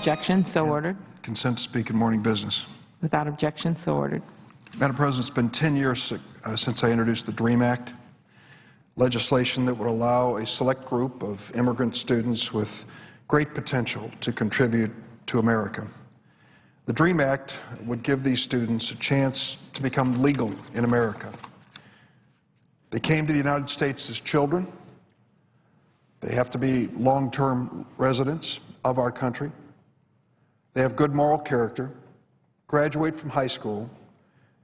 objection, so ordered. Consent to speak in morning business. Without objection, so ordered. Madam President, it's been 10 years since I introduced the DREAM Act, legislation that would allow a select group of immigrant students with great potential to contribute to America. The DREAM Act would give these students a chance to become legal in America. They came to the United States as children. They have to be long-term residents of our country. They have good moral character, graduate from high school,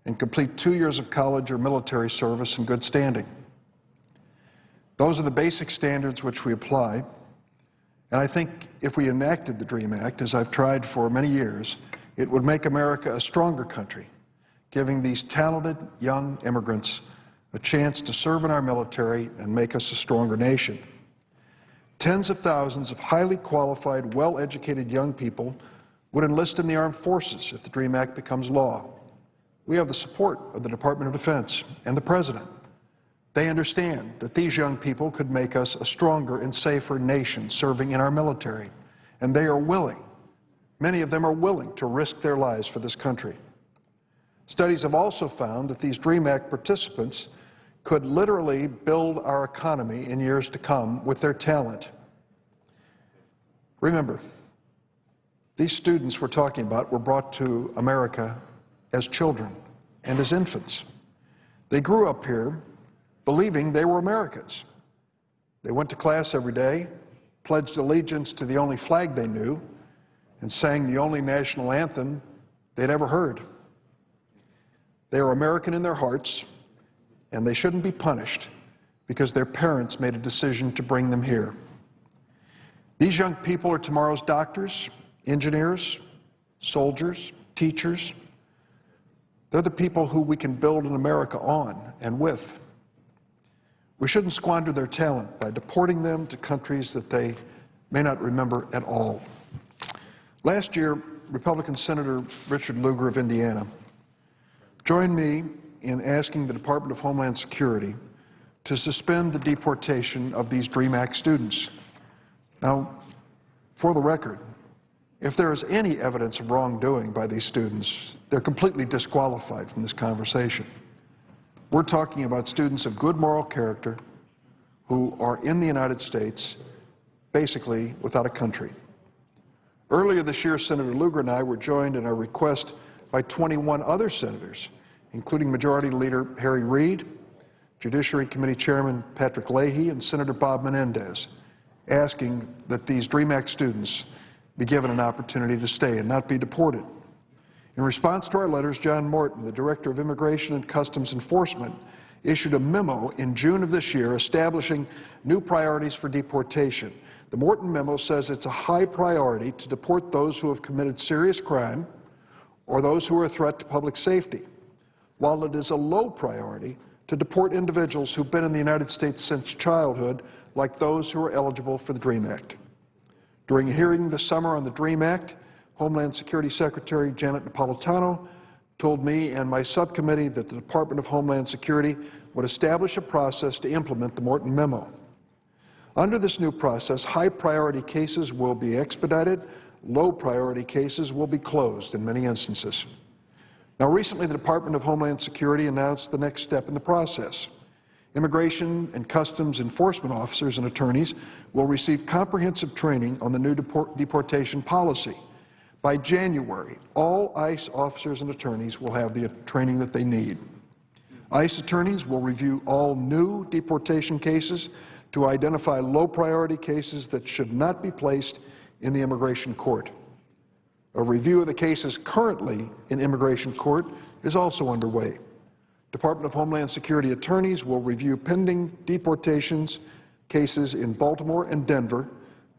and complete 2 years of college or military service in good standing. Those are the basic standards which we apply, and I think if we enacted the DREAM Act, as I've tried for many years, it would make America a stronger country, giving these talented young immigrants a chance to serve in our military and make us a stronger nation. Tens of thousands of highly qualified, well-educated young people would enlist in the armed forces if the DREAM Act becomes law. We have the support of the Department of Defense and the President. They understand that these young people could make us a stronger and safer nation serving in our military, and they are willing, many of them are willing to risk their lives for this country. Studies have also found that these DREAM Act participants could literally build our economy in years to come with their talent. Remember, these students we're talking about were brought to America as children and as infants. They grew up here believing they were Americans. They went to class every day, pledged allegiance to the only flag they knew, and sang the only national anthem they'd ever heard. They are American in their hearts, and they shouldn't be punished because their parents made a decision to bring them here. These young people are tomorrow's doctors, engineers, soldiers, teachers. They're the people who we can build an America on and with. We shouldn't squander their talent by deporting them to countries that they may not remember at all. Last year, Republican Senator Richard Lugar of Indiana joined me in asking the Department of Homeland Security to suspend the deportation of these DREAM Act students. Now, for the record, if there is any evidence of wrongdoing by these students, they're completely disqualified from this conversation. We're talking about students of good moral character who are in the United States basically without a country. Earlier this year, Senator Lugar and I were joined in our request by 21 other senators, including Majority Leader Harry Reid, Judiciary Committee Chairman Patrick Leahy, and Senator Bob Menendez, asking that these DREAM Act students be given an opportunity to stay and not be deported. In response to our letters, John Morton, the Director of Immigration and Customs Enforcement, issued a memo in June of this year establishing new priorities for deportation. The Morton memo says it's a high priority to deport those who have committed serious crime or those who are a threat to public safety, while it is a low priority to deport individuals who've been in the United States since childhood, like those who are eligible for the DREAM Act. During a hearing this summer on the DREAM Act, Homeland Security Secretary Janet Napolitano told me and my subcommittee that the Department of Homeland Security would establish a process to implement the Morton memo. Under this new process, high-priority cases will be expedited, low-priority cases will be closed in many instances. Now, recently, the Department of Homeland Security announced the next step in the process. Immigration and Customs Enforcement officers and attorneys will receive comprehensive training on the new deportation policy. By January, all ICE officers and attorneys will have the training that they need. ICE attorneys will review all new deportation cases to identify low-priority cases that should not be placed in the immigration court. A review of the cases currently in immigration court is also underway. Department of Homeland Security attorneys will review pending deportations cases in Baltimore and Denver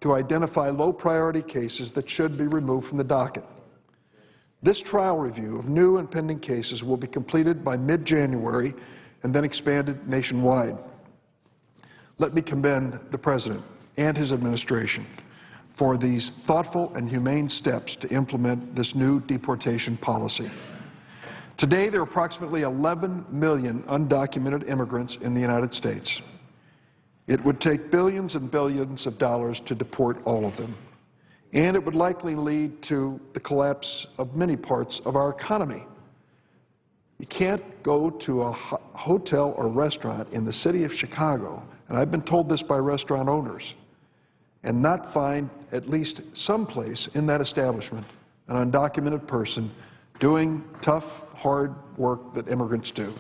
to identify low-priority cases that should be removed from the docket. This trial review of new and pending cases will be completed by mid-January and then expanded nationwide. Let me commend the President and his administration for these thoughtful and humane steps to implement this new deportation policy. Today, there are approximately 11 million undocumented immigrants in the United States. It would take billions and billions of dollars to deport all of them. and it would likely lead to the collapse of many parts of our economy. You can't go to a hotel or restaurant in the city of Chicago, and I've been told this by restaurant owners, and not find at least some place in that establishment an undocumented person doing tough, hard work that immigrants do.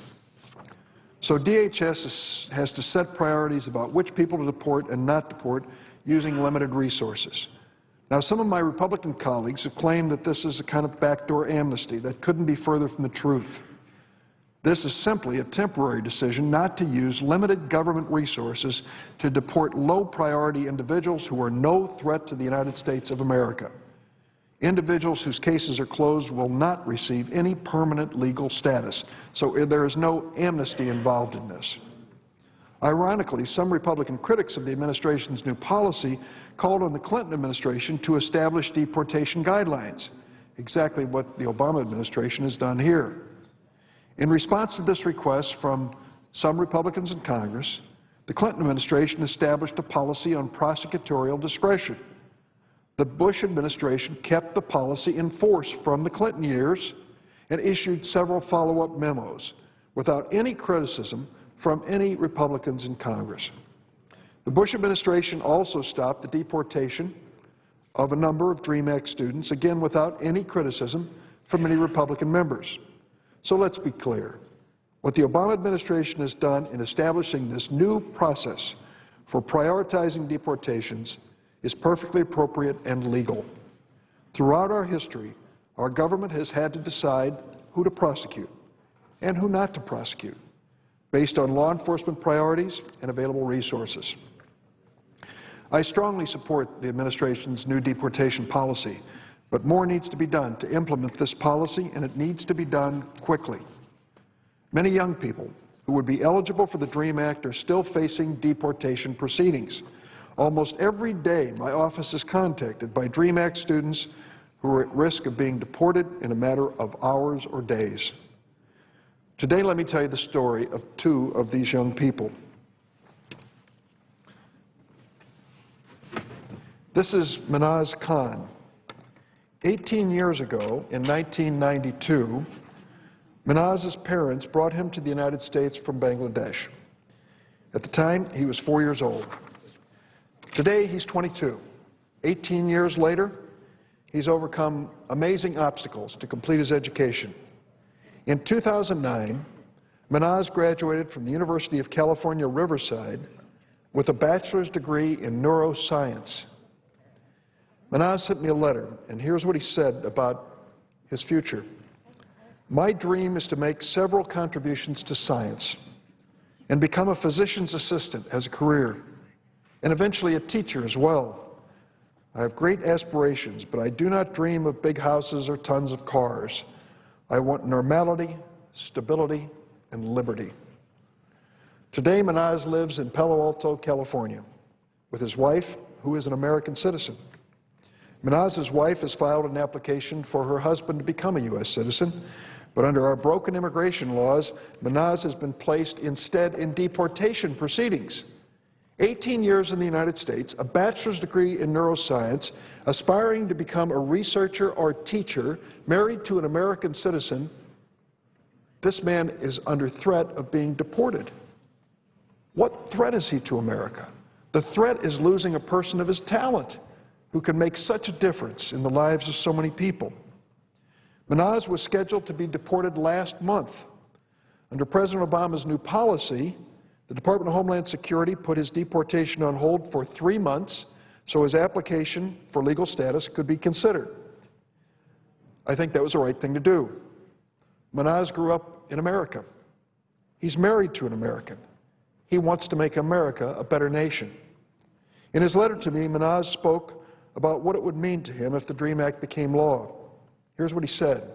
So DHS has to set priorities about which people to deport and not deport using limited resources. Now, some of my Republican colleagues have claimed that this is a kind of backdoor amnesty that couldn't be further from the truth. This is simply a temporary decision not to use limited government resources to deport low-priority individuals who are no threat to the United States of America. Individuals whose cases are closed will not receive any permanent legal status, so there is no amnesty involved in this. Ironically, some Republican critics of the administration's new policy called on the Clinton administration to establish deportation guidelines, exactly what the Obama administration has done here. In response to this request from some Republicans in Congress, the Clinton administration established a policy on prosecutorial discretion. The Bush administration kept the policy in force from the Clinton years and issued several follow-up memos without any criticism from any Republicans in Congress. The Bush administration also stopped the deportation of a number of DREAM Act students, again without any criticism from any Republican members. So let's be clear. What the Obama administration has done in establishing this new process for prioritizing deportations is perfectly appropriate and legal. Throughout our history, our government has had to decide who to prosecute and who not to prosecute, based on law enforcement priorities and available resources. I strongly support the administration's new deportation policy, but more needs to be done to implement this policy, and it needs to be done quickly. Many young people who would be eligible for the DREAM Act are still facing deportation proceedings. Almost every day, my office is contacted by DREAM Act students who are at risk of being deported in a matter of hours or days. Today, let me tell you the story of two of these young people. This is Minaz Khan. 18 years ago, in 1992, Minaz's parents brought him to the United States from Bangladesh. At the time, he was 4 years old. Today, he's 22. 18 years later, he's overcome amazing obstacles to complete his education. In 2009, Minaz graduated from the University of California, Riverside with a bachelor's degree in neuroscience. Minaz sent me a letter, and here's what he said about his future. My dream is to make several contributions to science and become a physician's assistant as a career, and eventually a teacher as well. I have great aspirations, but I do not dream of big houses or tons of cars. I want normality, stability, and liberty. Today, Minaz lives in Palo Alto, California, with his wife, who is an American citizen. Minaz's wife has filed an application for her husband to become a U.S. citizen, but under our broken immigration laws, Minaz has been placed instead in deportation proceedings. 18 years in the United States, a bachelor's degree in neuroscience, aspiring to become a researcher or teacher, married to an American citizen, this man is under threat of being deported. What threat is he to America? The threat is losing a person of his talent who can make such a difference in the lives of so many people. Minaz was scheduled to be deported last month. Under President Obama's new policy, the Department of Homeland Security put his deportation on hold for 3 months so his application for legal status could be considered. I think that was the right thing to do. Minaz grew up in America. He's married to an American. He wants to make America a better nation. In his letter to me, Minaz spoke about what it would mean to him if the DREAM Act became law. Here's what he said.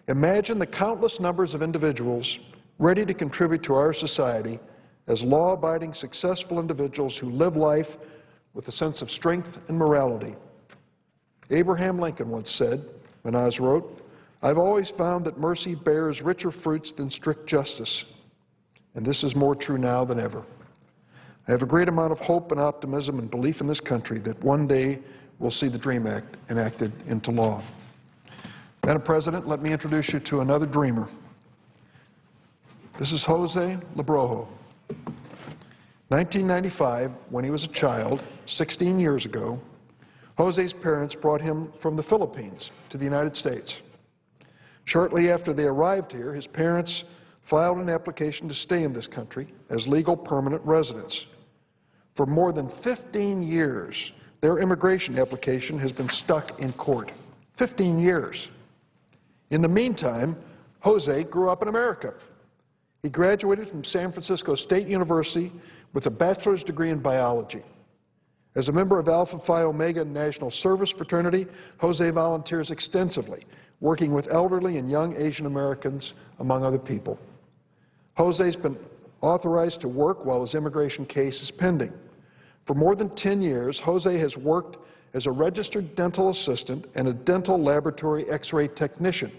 Imagine the countless numbers of individuals ready to contribute to our society as law-abiding, successful individuals who live life with a sense of strength and morality. Abraham Lincoln once said, Minaz wrote, I've always found that mercy bears richer fruits than strict justice, and this is more true now than ever. I have a great amount of hope and optimism and belief in this country that one day will see the DREAM Act enacted into law. Madam President, let me introduce you to another dreamer. This is Jose Labrojo. 1995, when he was a child, 16 years ago, Jose's parents brought him from the Philippines to the United States. Shortly after they arrived here, his parents filed an application to stay in this country as legal permanent residents. For more than 15 years, their immigration application has been stuck in court. 15 years. In the meantime, Jose grew up in America. He graduated from San Francisco State University with a bachelor's degree in biology. As a member of Alpha Phi Omega National Service Fraternity, Jose volunteers extensively, working with elderly and young Asian Americans, among other people. Jose's been authorized to work while his immigration case is pending. For more than 10 years, Jose has worked as a registered dental assistant and a dental laboratory X-ray technician.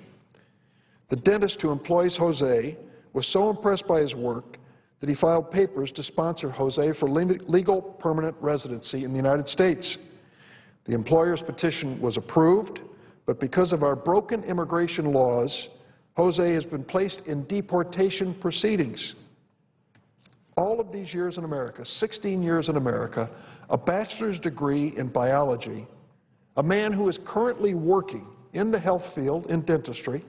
The dentist who employs Jose was so impressed by his work that he filed papers to sponsor Jose for legal permanent residency in the United States. The employer's petition was approved, but because of our broken immigration laws, Jose has been placed in deportation proceedings. All of these years in America, 16 years in America, a bachelor's degree in biology, a man who is currently working in the health field in dentistry,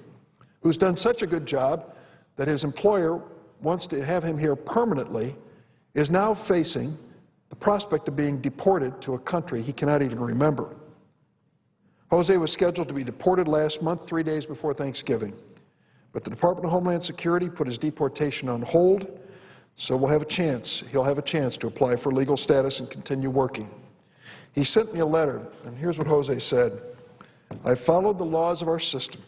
who's done such a good job that his employer wants to have him here permanently, is now facing the prospect of being deported to a country he cannot even remember. Jose was scheduled to be deported last month, 3 days before Thanksgiving. But the Department of Homeland Security put his deportation on hold, so he'll have a chance to apply for legal status and continue working. He sent me a letter, and here's what Jose said. I followed the laws of our system,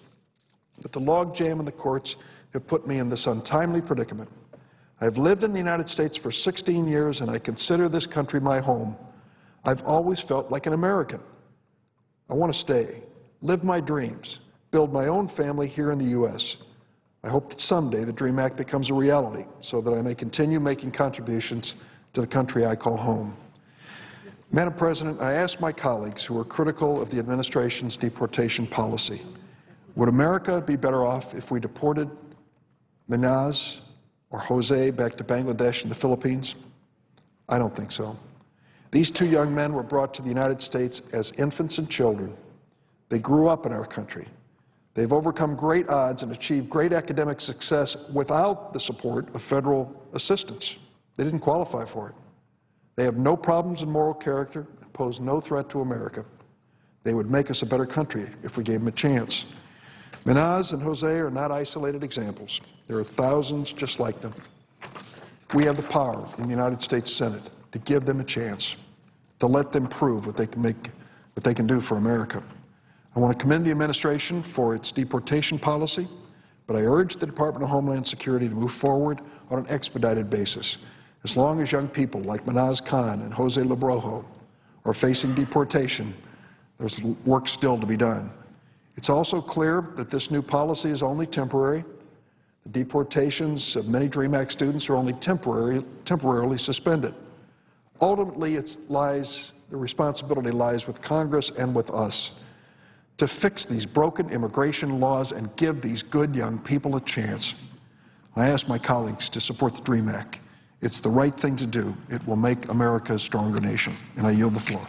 but the logjam in the courts have put me in this untimely predicament. I've lived in the United States for 16 years, and I consider this country my home. I've always felt like an American. I want to stay, live my dreams, build my own family here in the U.S. I hope that someday the DREAM Act becomes a reality so that I may continue making contributions to the country I call home. Madam President, I ask my colleagues who are critical of the administration's deportation policy, would America be better off if we deported Minaz or Jose back to Bangladesh and the Philippines? I don't think so. These two young men were brought to the United States as infants and children. They grew up in our country. They've overcome great odds and achieved great academic success without the support of federal assistance. They didn't qualify for it. They have no problems in moral character and pose no threat to America. They would make us a better country if we gave them a chance. Minaz and Jose are not isolated examples. There are thousands just like them. We have the power in the United States Senate to give them a chance, to let them prove what they can do for America. I want to commend the administration for its deportation policy, but I urge the Department of Homeland Security to move forward on an expedited basis. As long as young people like Minaz Khan and Jose Labrojo are facing deportation, there's work still to be done. It's also clear that this new policy is only temporary. The deportations of many DREAM Act students are only temporarily suspended. Ultimately, the responsibility lies with Congress and with us to fix these broken immigration laws and give these good young people a chance. I ask my colleagues to support the DREAM Act. It's the right thing to do. It will make America a stronger nation. And I yield the floor.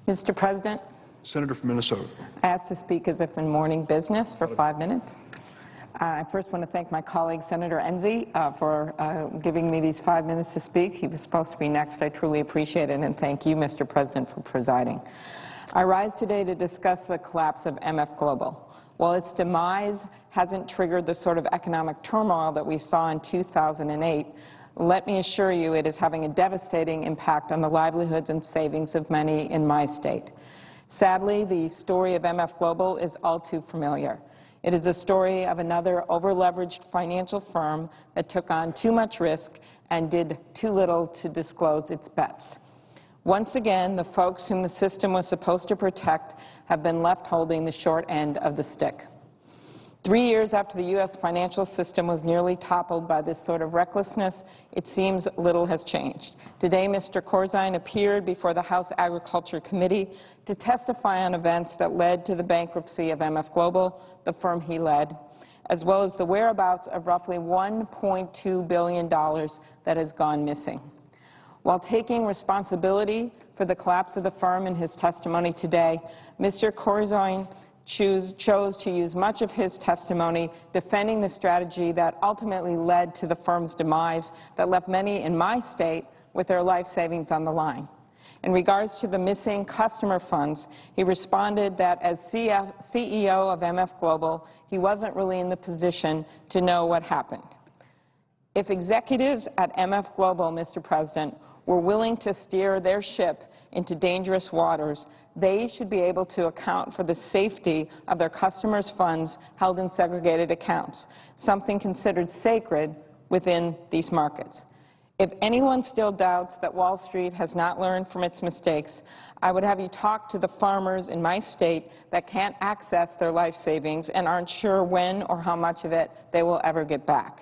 Mr. President, Senator from Minnesota. I ask to speak as if in morning business for 5 minutes. I first want to thank my colleague, Senator Enzi, for giving me these 5 minutes to speak. He was supposed to be next. I truly appreciate it, and thank you, Mr. President, for presiding. I rise today to discuss the collapse of MF Global. While its demise hasn't triggered the sort of economic turmoil that we saw in 2008, let me assure you it is having a devastating impact on the livelihoods and savings of many in my state. Sadly, the story of MF Global is all too familiar. It is a story of another over-leveraged financial firm that took on too much risk and did too little to disclose its bets. Once again, the folks whom the system was supposed to protect have been left holding the short end of the stick. 3 years after the U.S. financial system was nearly toppled by this sort of recklessness, it seems little has changed. Today, Mr. Cordray appeared before the House Agriculture Committee to testify on events that led to the bankruptcy of MF Global, the firm he led, as well as the whereabouts of roughly $1.2 billion that has gone missing. While taking responsibility for the collapse of the firm in his testimony today, Mr. Cordray chose to use much of his testimony defending the strategy that ultimately led to the firm's demise that left many in my state with their life savings on the line. In regards to the missing customer funds, he responded that as CEO of MF Global, he wasn't really in the position to know what happened. If executives at MF Global, Mr. President, were willing to steer their ship into dangerous waters, they should be able to account for the safety of their customers' funds held in segregated accounts, something considered sacred within these markets. If anyone still doubts that Wall Street has not learned from its mistakes, I would have you talk to the farmers in my state that can't access their life savings and aren't sure when or how much of it they will ever get back.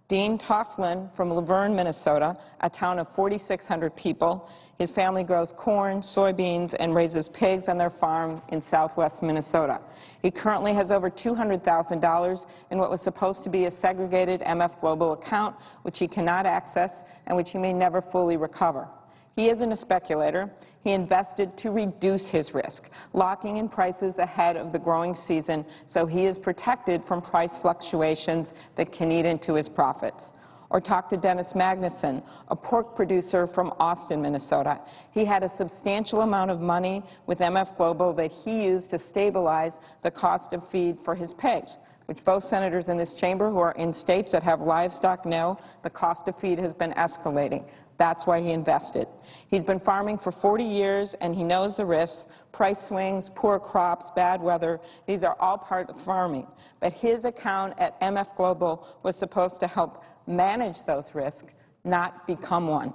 Dean Toughlin from Laverne, Minnesota, a town of 4,600 people. His family grows corn, soybeans, and raises pigs on their farm in southwest Minnesota. He currently has over $200,000 in what was supposed to be a segregated MF Global account, which he cannot access and which he may never fully recover. He isn't a speculator. He invested to reduce his risk, locking in prices ahead of the growing season so he is protected from price fluctuations that can eat into his profits. Or talk to Dennis Magnuson, a pork producer from Austin, Minnesota. He had a substantial amount of money with MF Global that he used to stabilize the cost of feed for his pigs, which both senators in this chamber who are in states that have livestock know the cost of feed has been escalating. That's why he invested. He's been farming for 40 years, and he knows the risks, price swings, poor crops, bad weather. These are all part of farming. But his account at MF Global was supposed to help manage those risks, not become one.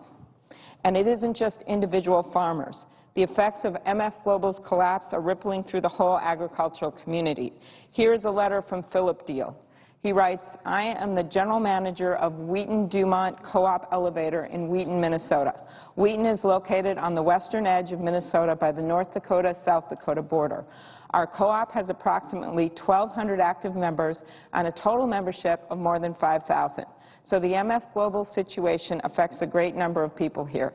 And it isn't just individual farmers. The effects of MF Global's collapse are rippling through the whole agricultural community. Here's a letter from Philip Deal. He writes, I am the general manager of Wheaton-Dumont Co-op Elevator in Wheaton, Minnesota. Wheaton is located on the western edge of Minnesota by the North Dakota-South Dakota border. Our co-op has approximately 1,200 active members and a total membership of more than 5,000. So the MF Global situation affects a great number of people here.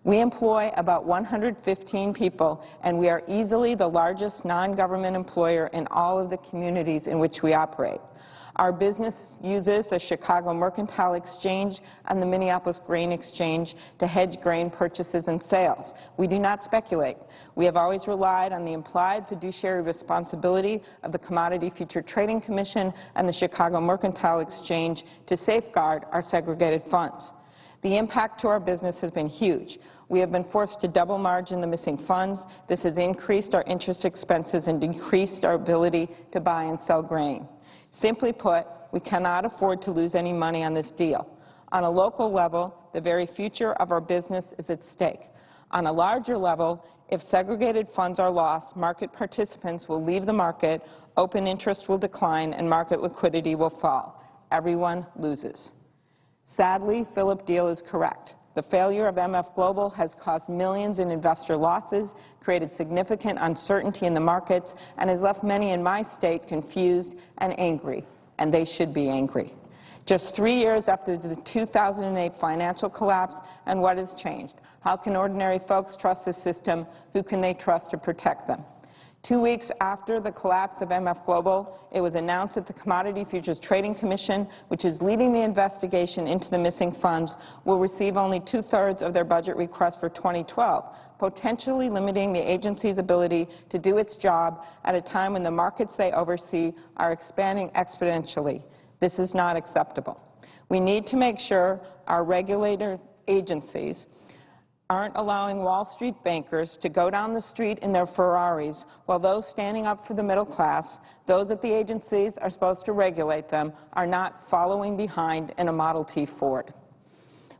We employ about 115 people, and we are easily the largest non-government employer in all of the communities in which we operate. Our business uses the Chicago Mercantile Exchange and the Minneapolis Grain Exchange to hedge grain purchases and sales. We do not speculate. We have always relied on the implied fiduciary responsibility of the Commodity Future Trading Commission and the Chicago Mercantile Exchange to safeguard our segregated funds. The impact to our business has been huge. We have been forced to double margin the missing funds. This has increased our interest expenses and decreased our ability to buy and sell grain. Simply put, we cannot afford to lose any money on this deal. On a local level, the very future of our business is at stake. On a larger level, if segregated funds are lost, market participants will leave the market, open interest will decline, and market liquidity will fall. Everyone loses. Sadly, Philip Deal is correct. The failure of MF Global has caused millions in investor losses, created significant uncertainty in the markets, and has left many in my state confused and angry, and they should be angry. Just 3 years after the 2008 financial collapse, and what has changed? How can ordinary folks trust the system? Who can they trust to protect them? 2 weeks after the collapse of MF Global, it was announced that the Commodity Futures Trading Commission, which is leading the investigation into the missing funds, will receive only 2/3 of their budget request for 2012, potentially limiting the agency's ability to do its job at a time when the markets they oversee are expanding exponentially. This is not acceptable. We need to make sure our regulator agencies aren't allowing Wall Street bankers to go down the street in their Ferraris while those standing up for the middle class, those that the agencies are supposed to regulate them, are not following behind in a Model T Ford.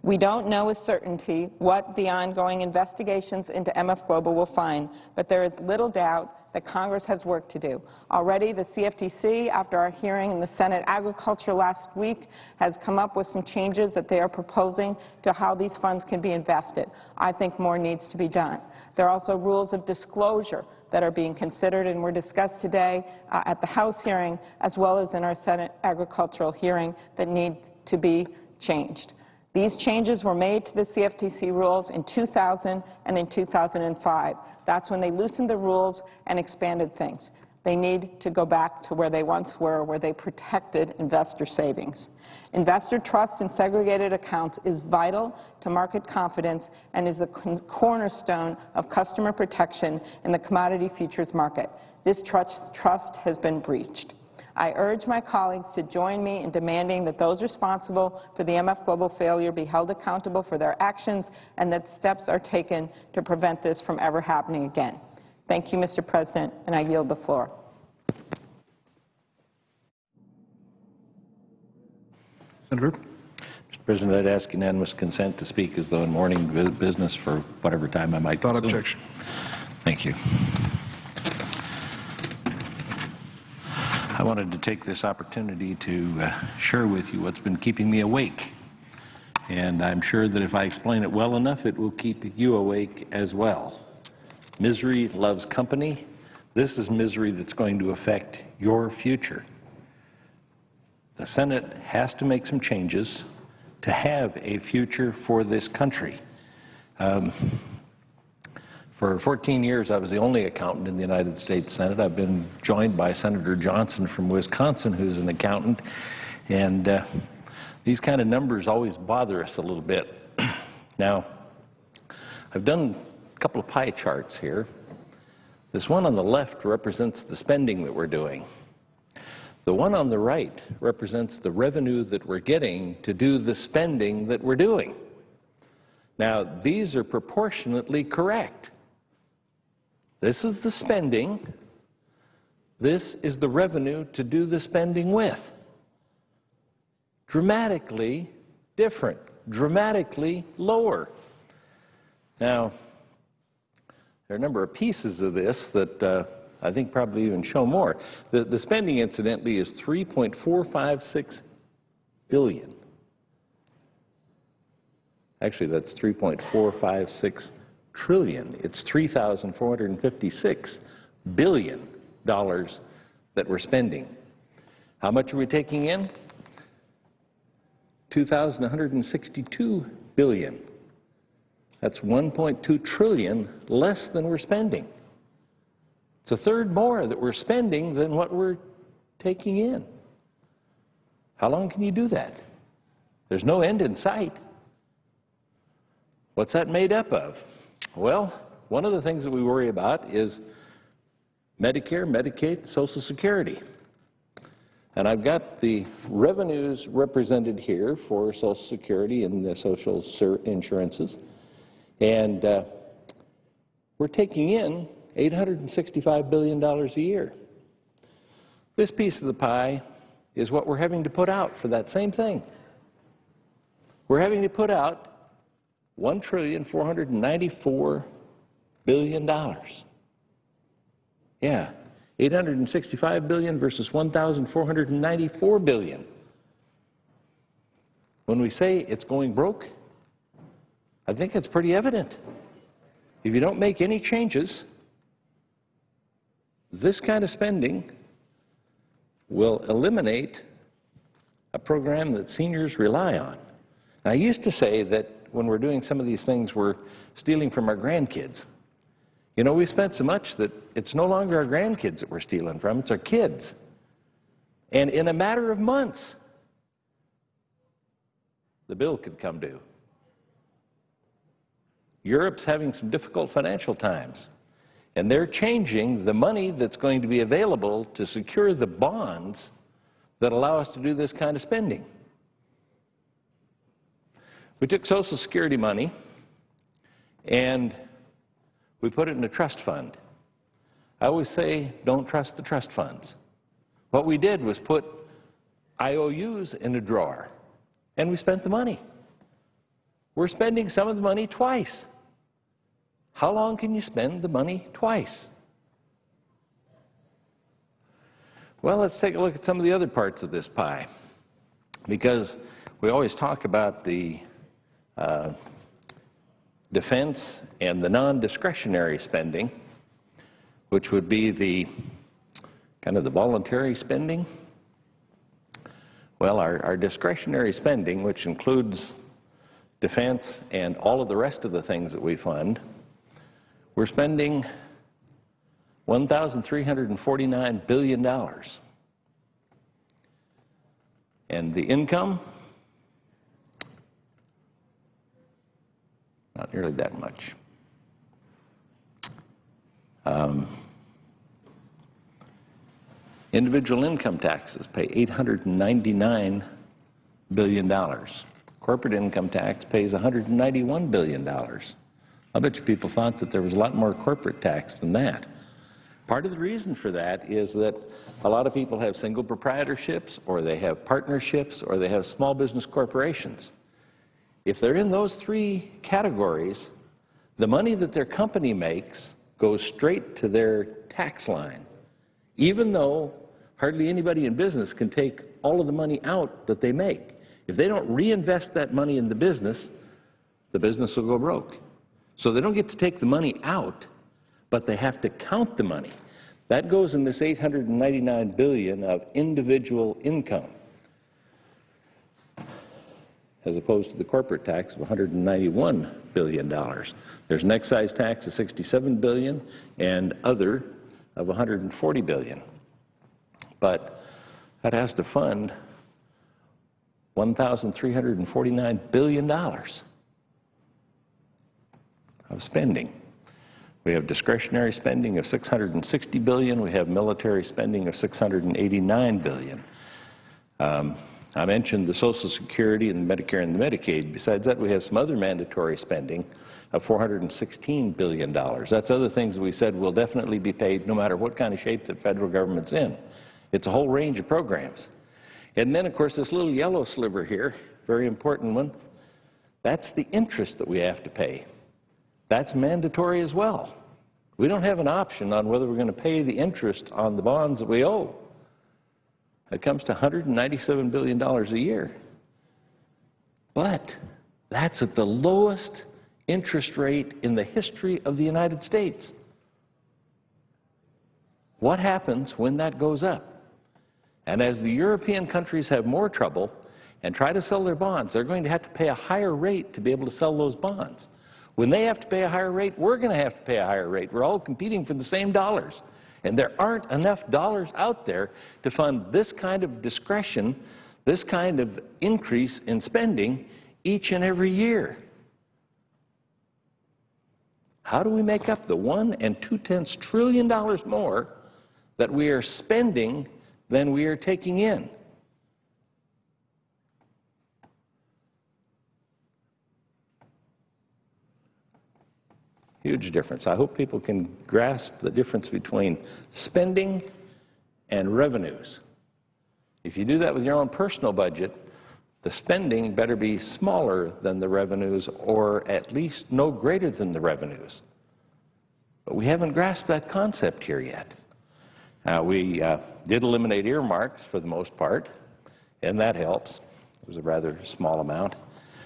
We don't know with certainty what the ongoing investigations into MF Global will find, but there is little doubt that Congress has work to do. Already, the CFTC, after our hearing in the Senate Agriculture last week, has come up with some changes that they are proposing to how these funds can be invested. I think more needs to be done. There are also rules of disclosure that are being considered and were discussed today at the House hearing as well as in our Senate Agricultural hearing that need to be changed. These changes were made to the CFTC rules in 2000 and in 2005. That's when they loosened the rules and expanded things. They need to go back to where they once were, where they protected investor savings. Investor trust in segregated accounts is vital to market confidence and is a cornerstone of customer protection in the commodity futures market. This trust has been breached. I urge my colleagues to join me in demanding that those responsible for the MF Global failure be held accountable for their actions and that steps are taken to prevent this from ever happening again. Thank you, Mr. President, and I yield the floor. Senator. Mr. President, I'd ask unanimous consent to speak as though in morning business for whatever time I might Without consume. objection. Thank you. I wanted to take this opportunity to share with you what's been keeping me awake. And I'm sure that if I explain it well enough, it will keep you awake as well. Misery loves company. This is misery that's going to affect your future. The Senate has to make some changes to have a future for this country. For 14 years, I was the only accountant in the United States Senate. I've been joined by Senator Johnson from Wisconsin, who's an accountant. And these kind of numbers always bother us a little bit. Now, I've done a couple of pie charts here. This one on the left represents the spending that we're doing. The one on the right represents the revenue that we're getting to do the spending that we're doing. Now, these are proportionately correct. This is the spending. This is the revenue to do the spending with. Dramatically different, dramatically lower. Now, there are a number of pieces of this that I think probably even show more. The spending, incidentally, is $3.456 billion. Actually, that's $3.456 trillion. It's $3,456 billion that we're spending. How much are we taking in? $2,162 billion. That's $1.2 trillion less than we're spending. It's a third more that we're spending than what we're taking in. How long can you do that? There's no end in sight. What's that made up of? Well, one of the things that we worry about is Medicare, Medicaid, Social Security. And I've got the revenues represented here for Social Security and the social insurances. And we're taking in $865 billion a year. This piece of the pie is what we're having to put out for that same thing. We're having to put out $1,494 billion. Yeah, $865 billion versus $1,494 billion. When we say it's going broke, I think it's pretty evident. If you don't make any changes, this kind of spending will eliminate a program that seniors rely on. Now, I used to say that when we're doing some of these things, we're stealing from our grandkids. You know, we spent so much that it's no longer our grandkids that we're stealing from, it's our kids. And in a matter of months, the bill could come due. Europe's having some difficult financial times, and they're changing the money that's going to be available to secure the bonds that allow us to do this kind of spending. We took Social Security money and we put it in a trust fund. I always say, don't trust the trust funds. What we did was put IOUs in a drawer, and we spent the money. We're spending some of the money twice. How long can you spend the money twice? Well, let's take a look at some of the other parts of this pie, because we always talk about the defense and the non-discretionary spending, which would be the kind of the voluntary spending. Well, our discretionary spending, which includes defense and all of the rest of the things that we fund, we're spending $1,349 billion. And the income, not nearly that much. Individual income taxes pay $899 billion. Corporate income tax pays $191 billion. I bet you people thought that there was a lot more corporate tax than that. Part of the reason for that is that a lot of people have single proprietorships, or they have partnerships, or they have small business corporations. If they're in those three categories, the money that their company makes goes straight to their tax line, even though hardly anybody in business can take all of the money out that they make. If they don't reinvest that money in the business will go broke. So they don't get to take the money out, but they have to count the money. That goes in this $899 billion of individual income, as opposed to the corporate tax of $191 billion. There's an excise tax of $67 billion and other of $140 billion. But that has to fund $1,349 billion of spending. We have discretionary spending of $660 billion. We have military spending of $689 billion. I mentioned the Social Security and the Medicare and the Medicaid. Besides that, we have some other mandatory spending of $416 billion. That's other things that we said will definitely be paid no matter what kind of shape the federal government's in. It's a whole range of programs. And then, of course, this little yellow sliver here, very important one, that's the interest that we have to pay. That's mandatory as well. We don't have an option on whether we're going to pay the interest on the bonds that we owe. It comes to $197 billion a year. But that's at the lowest interest rate in the history of the United States. What happens when that goes up? And as the European countries have more trouble and try to sell their bonds, they're going to have to pay a higher rate to be able to sell those bonds. When they have to pay a higher rate, we're going to have to pay a higher rate. We're all competing for the same dollars. And there aren't enough dollars out there to fund this kind of discretion, this kind of increase in spending each and every year. How do we make up the $1 2/10 trillion more that we are spending than we are taking in? Huge difference. I hope people can grasp the difference between spending and revenues. If you do that with your own personal budget, the spending better be smaller than the revenues, or at least no greater than the revenues. But we haven't grasped that concept here yet. We did eliminate earmarks for the most part, and that helps. It was a rather small amount.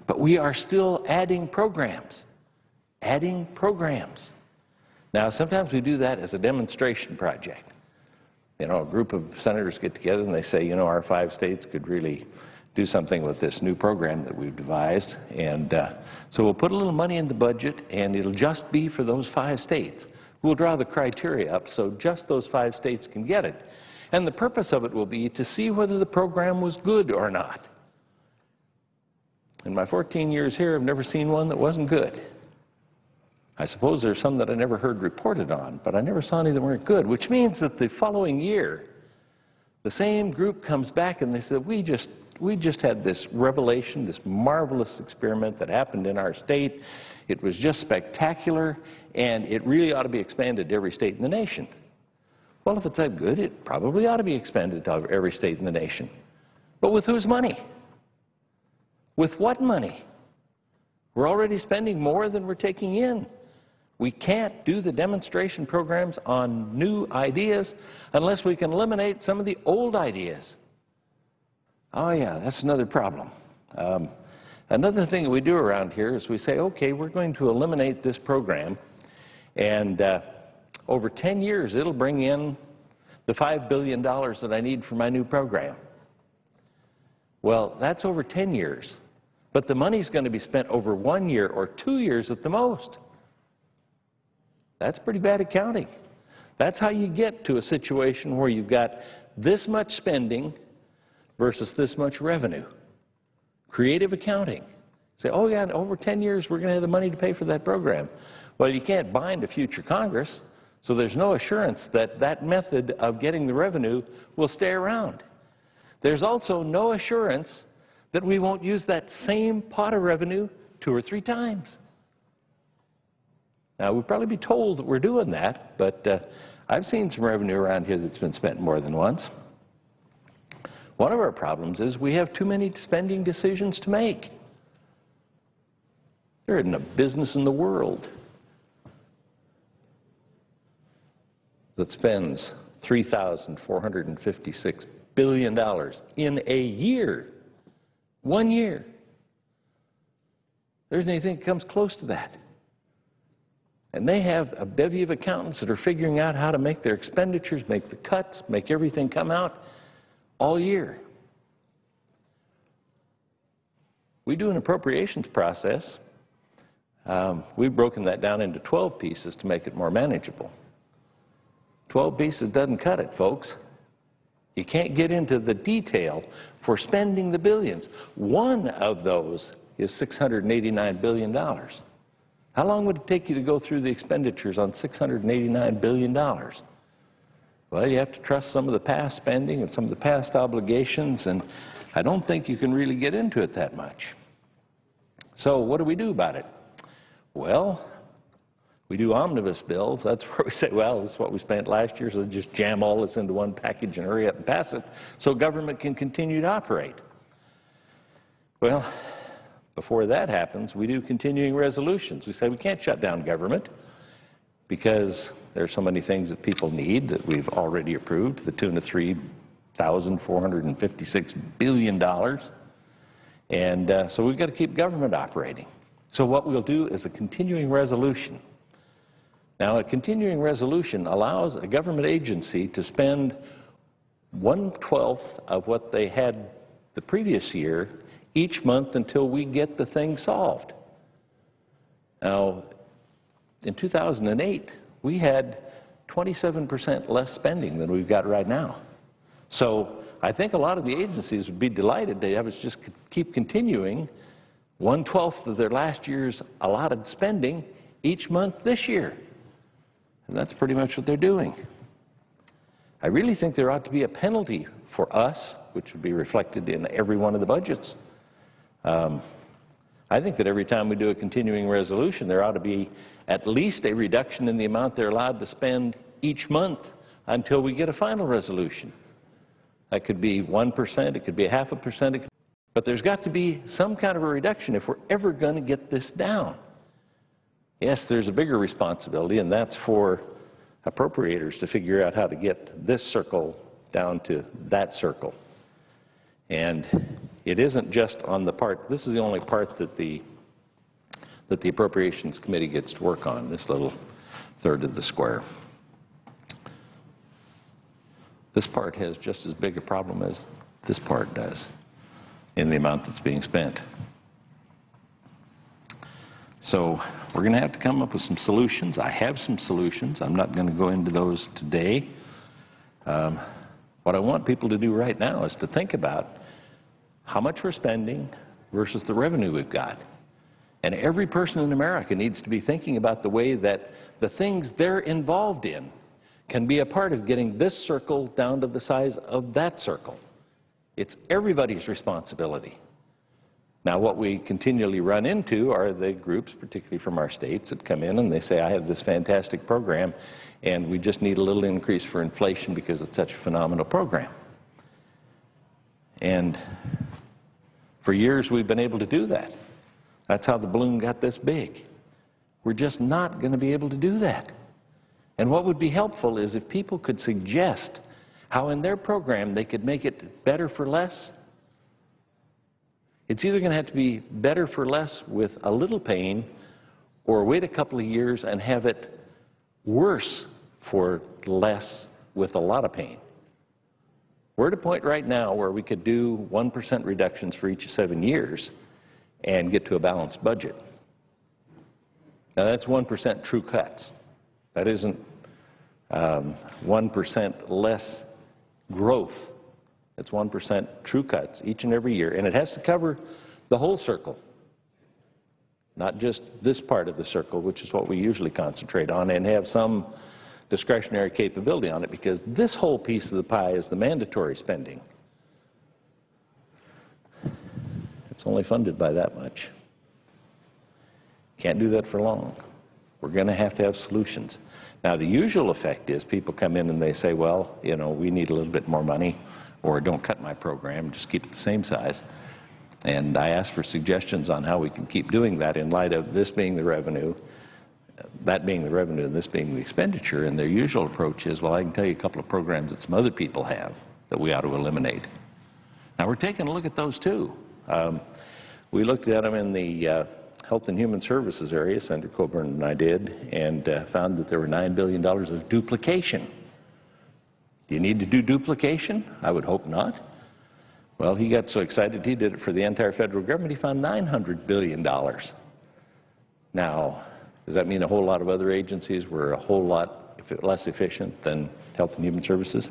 But we are still adding programs. Adding programs. Now, sometimes we do that as a demonstration project. You know, a group of senators get together and they say, you know, our 5 states could really do something with this new program that we've devised. And so we'll put a little money in the budget, and it'll just be for those 5 states. We'll draw the criteria up so just those 5 states can get it. And the purpose of it will be to see whether the program was good or not. In my 14 years here, I've never seen one that wasn't good. I suppose there's some that I never heard reported on, but I never saw any that weren't good, which means that the following year, the same group comes back and they say, we just had this revelation, this marvelous experiment that happened in our state. It was just spectacular, and it really ought to be expanded to every state in the nation. Well, if it's that good, it probably ought to be expanded to every state in the nation. But with whose money? With what money? We're already spending more than we're taking in. We can't do the demonstration programs on new ideas unless we can eliminate some of the old ideas. Oh, yeah, that's another problem. Another thing that we do around here is we say, okay, we're going to eliminate this program, and over 10 years it'll bring in the $5 billion that I need for my new program. Well, that's over 10 years, but the money's going to be spent over 1 year or 2 years at the most. That's pretty bad accounting. That's how you get to a situation where you've got this much spending versus this much revenue. Creative accounting. Say, oh yeah, in over 10 years we're going to have the money to pay for that program. Well, you can't bind a future Congress, so there's no assurance that that method of getting the revenue will stay around. There's also no assurance that we won't use that same pot of revenue 2 or 3 times. Now, we'll probably be told that we're doing that, but I've seen some revenue around here that's been spent more than once. One of our problems is we have too many spending decisions to make. There isn't a business in the world that spends $3,456 billion in a year. 1 year. There isn't anything that comes close to that. And they have a bevy of accountants that are figuring out how to make their expenditures, make the cuts, make everything come out all year. We do an appropriations process. We've broken that down into 12 pieces to make it more manageable. 12 pieces doesn't cut it, folks. You can't get into the detail for spending the billions. One of those is $689 billion. How long would it take you to go through the expenditures on $689 billion? Well, you have to trust some of the past spending and some of the past obligations, and I don't think you can really get into it that much. So what do we do about it? Well, we do omnibus bills. That's where we say, well, this is what we spent last year, so just jam all this into one package and hurry up and pass it so government can continue to operate. Well, before that happens, we do continuing resolutions. We say we can't shut down government because there are so many things that people need that we've already approved to the tune of $3,456 billion. And so we've got to keep government operating. So what we'll do is a continuing resolution. Now, a continuing resolution allows a government agency to spend 1/12 of what they had the previous year each month until we get the thing solved. Now, in 2008, we had 27% less spending than we've got right now. So I think a lot of the agencies would be delighted to have us just keep continuing 1/12 of their last year's allotted spending each month this year. And that's pretty much what they're doing. I really think there ought to be a penalty for us, which would be reflected in every one of the budgets. I think that every time we do a continuing resolution, there ought to be at least a reduction in the amount they're allowed to spend each month until we get a final resolution. That could be 1%, it could be 0.5%, but there's got to be some kind of a reduction if we're ever going to get this down. Yes, there's a bigger responsibility, and that's for appropriators to figure out how to get this circle down to that circle. And it isn't just on the part, this is the only part that the Appropriations Committee gets to work on, this little third of the square. This part has just as big a problem as this part does in the amount that's being spent. So we're going to have to come up with some solutions. I have some solutions. I'm not going to go into those today. What I want people to do right now is to think about how much we're spending versus the revenue we've got. And every person in America needs to be thinking about the way that the things they're involved in can be a part of getting this circle down to the size of that circle. It's everybody's responsibility. Now, what we continually run into are the groups, particularly from our states, that come in and they say, I have this fantastic program, and we just need a little increase for inflation because it's such a phenomenal program. And for years, we've been able to do that. That's how the balloon got this big. We're just not going to be able to do that. And what would be helpful is if people could suggest how in their program they could make it better for less. It's either going to have to be better for less with a little pain, or wait a couple of years and have it worse for less with a lot of pain. We're at a point right now where we could do 1% reductions for each of 7 years and get to a balanced budget. Now that's 1% true cuts. That isn't 1% less growth. It's 1% true cuts each and every year, and it has to cover the whole circle, not just this part of the circle, which is what we usually concentrate on, and have some discretionary capability on it, because this whole piece of the pie is the mandatory spending. It's only funded by that much. Can't do that for long. We're going to have solutions. Now, the usual effect is people come in and they say, well, you know, we need a little bit more money, or don't cut my program, just keep it the same size. And I ask for suggestions on how we can keep doing that in light of this being the revenue, that being the revenue, and this being the expenditure. And their usual approach is, well, I can tell you a couple of programs that some other people have that we ought to eliminate. Now, we're taking a look at those, too. We looked at them in the Health and Human Services area, Senator Coburn and I did, and found that there were $9 billion of duplication. Do you need to do duplication? I would hope not. Well, he got so excited he did it for the entire federal government. He found $900 billion. Now, does that mean a whole lot of other agencies were a whole lot less efficient than Health and Human Services?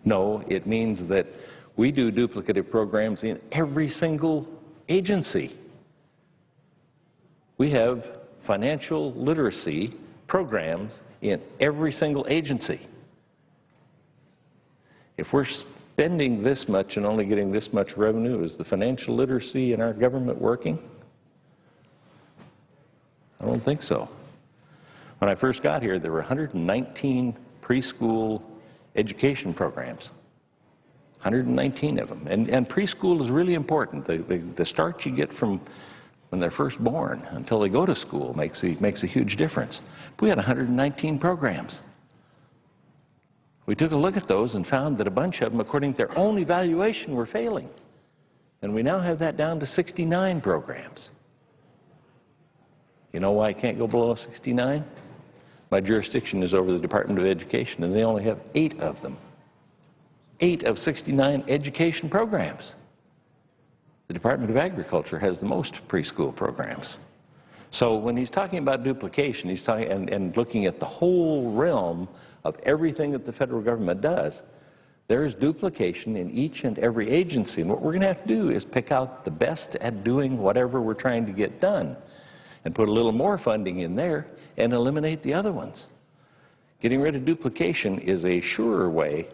No, it means that we do duplicative programs in every single agency. We have financial literacy programs in every single agency. If we're spending this much and only getting this much revenue, is the financial literacy in our government working? I don't think so. When I first got here, there were 119 preschool education programs. 119 of them. And preschool is really important. The start you get from when they're first born until they go to school makes a huge difference. We had 119 programs. We took a look at those and found that a bunch of them, according to their own evaluation, were failing. And we now have that down to 69 programs. You know why I can't go below 69? My jurisdiction is over the Department of Education, and they only have 8 of them. 8 of 69 education programs. The Department of Agriculture has the most preschool programs. So when he's talking about duplication, he's talking and looking at the whole realm of everything that the federal government does. There is duplication in each and every agency, and what we're going to have to do is pick out the best at doing whatever we're trying to get done and put a little more funding in there and eliminate the other ones. Getting rid of duplication is a surer way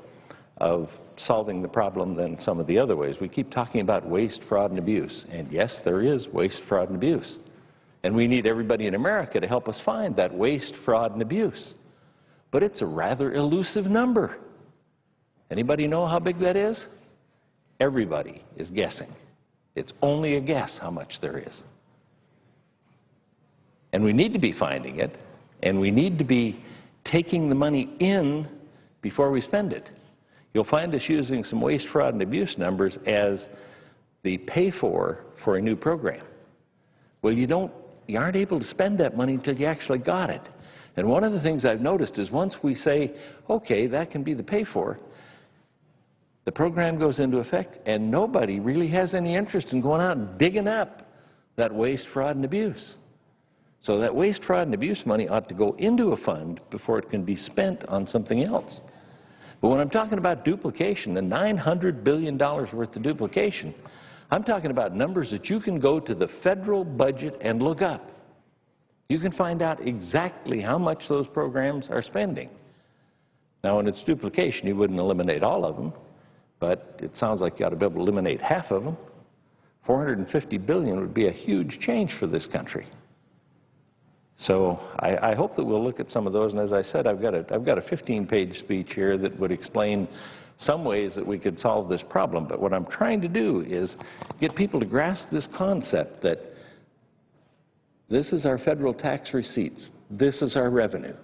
of solving the problem than some of the other ways. We keep talking about waste, fraud, and abuse, and yes, there is waste, fraud, and abuse. And we need everybody in America to help us find that waste, fraud, and abuse. But it's a rather elusive number. Anybody know how big that is? Everybody is guessing. It's only a guess how much there is. And we need to be finding it, and we need to be taking the money in before we spend it. You'll find us using some waste, fraud, and abuse numbers as the pay-for a new program. Well, you aren't able to spend that money until you actually got it. And one of the things I've noticed is once we say, okay, that can be the pay-for, the program goes into effect, and nobody really has any interest in going out and digging up that waste, fraud, and abuse. So that waste, fraud, and abuse money ought to go into a fund before it can be spent on something else. But when I'm talking about duplication, the $900 billion worth of duplication, I'm talking about numbers that you can go to the federal budget and look up. You can find out exactly how much those programs are spending. Now, when it's duplication, you wouldn't eliminate all of them, but it sounds like you ought to be able to eliminate half of them. $450 billion would be a huge change for this country. So I hope that we'll look at some of those, and as I said, I've got a 15-page speech here that would explain some ways that we could solve this problem. But what I'm trying to do is get people to grasp this concept that this is our federal tax receipts, this is our revenue,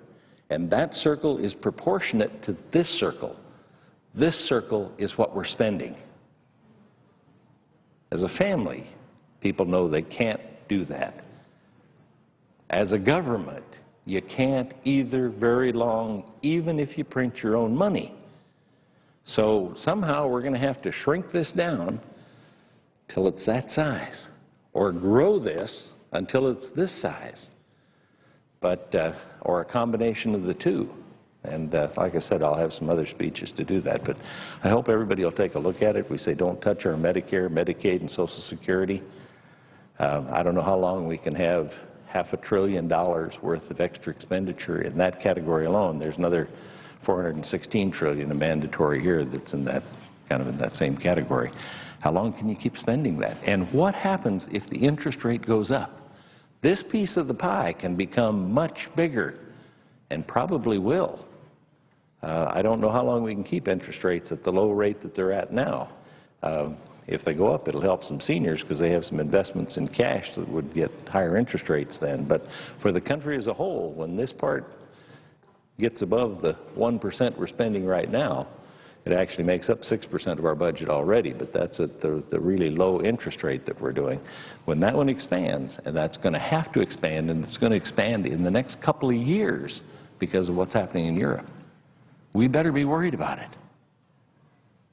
and that circle is proportionate to this circle. This circle is what we're spending. As a family, people know they can't do that. As a government, you can't either very long, even if you print your own money. So somehow we're going to have to shrink this down till it's that size, or grow this until it's this size, but or a combination of the two. And like I said, I'll have some other speeches to do that. But I hope everybody will take a look at it. We say don't touch our Medicare, Medicaid, and Social Security. I don't know how long we can have $500 billion worth of extra expenditure in that category alone. There's another $416 trillion of mandatory here that's in that kind of in that same category. How long can you keep spending that? And what happens if the interest rate goes up? This piece of the pie can become much bigger, and probably will. I don't know how long we can keep interest rates at the low rate that they're at now. If they go up, it'll help some seniors because they have some investments in cash that would get higher interest rates then. But for the country as a whole, when this part gets above the 1% we're spending right now, it actually makes up 6% of our budget already, but that's at the really low interest rate that we're doing. When that one expands, and that's going to have to expand, and it's going to expand in the next couple of years because of what's happening in Europe, we better be worried about it.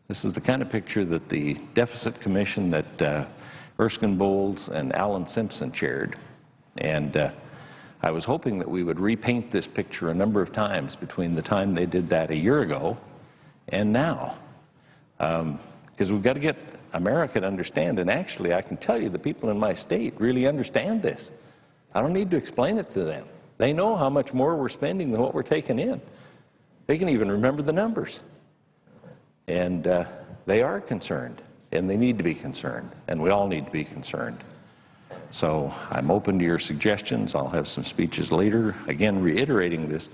This is the kind of picture that the Deficit Commission that Erskine Bowles and Alan Simpson chaired. And I was hoping that we would repaint this picture a number of times between the time they did that a year ago and now. Because we've got to get America to understand, and actually I can tell you the people in my state really understand this. I don't need to explain it to them. They know how much more we're spending than what we're taking in. They can even remember the numbers. And they are concerned, and they need to be concerned, and we all need to be concerned. So I'm open to your suggestions. I'll have some speeches later, again reiterating this